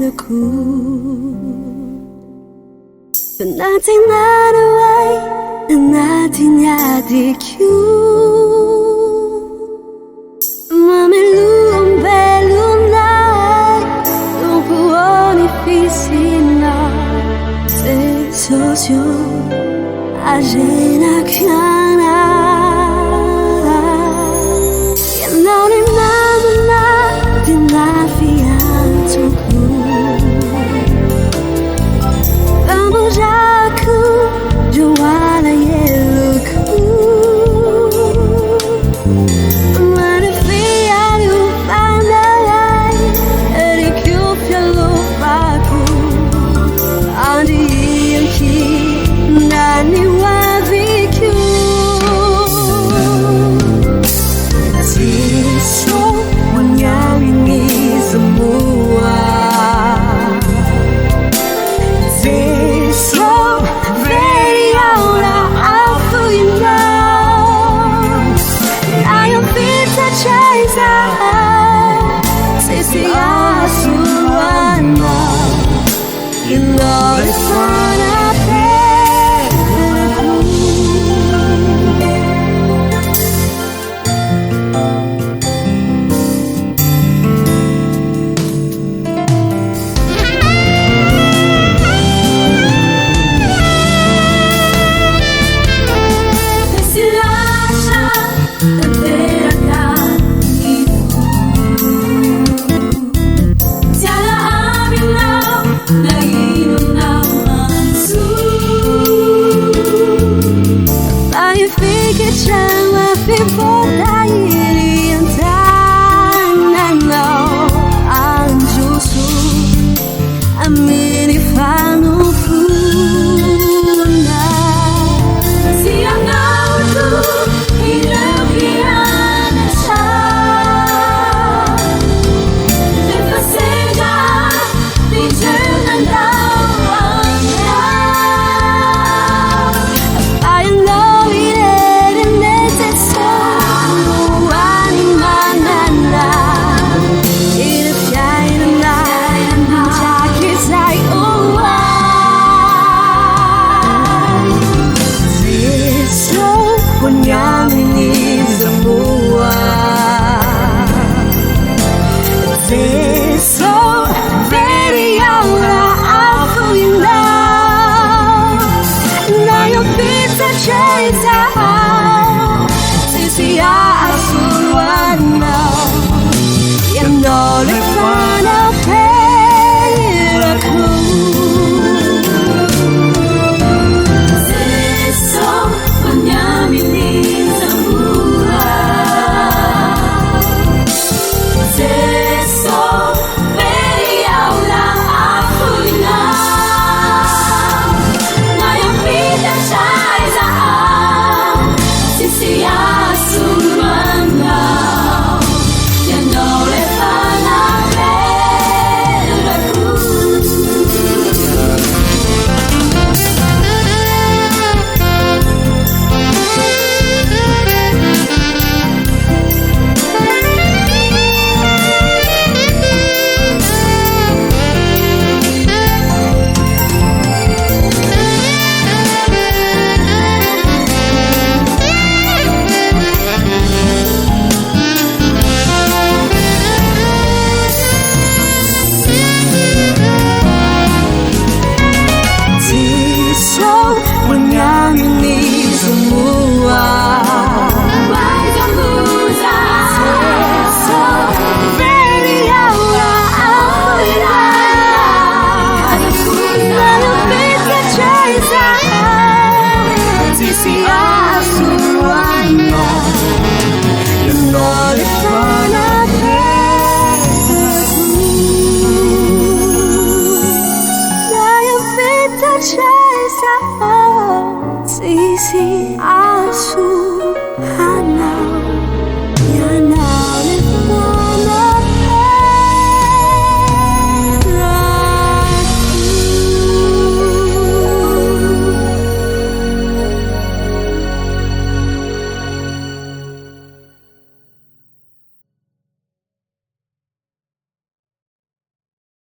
aku. Nating nanaway na natin yadiku. Mameluang belunay nung puoni pisina. Sosyo ajena kyana. Hianao ni mamana dinafian tuku. Pambojaku juala yeluku. Manafialu panalay erikupya lupaku. Andi yanki nani waviku. Siso wanyawingi semua. Siso very aura aku indah. I am fit to chase Sisi asuana. You know it's FANAPERAKO. Silasha Petera itu. Tiada aminao nainom naman su. Tayo fikir siya mafipo dahil yung tananaw ang Diyoso. Amin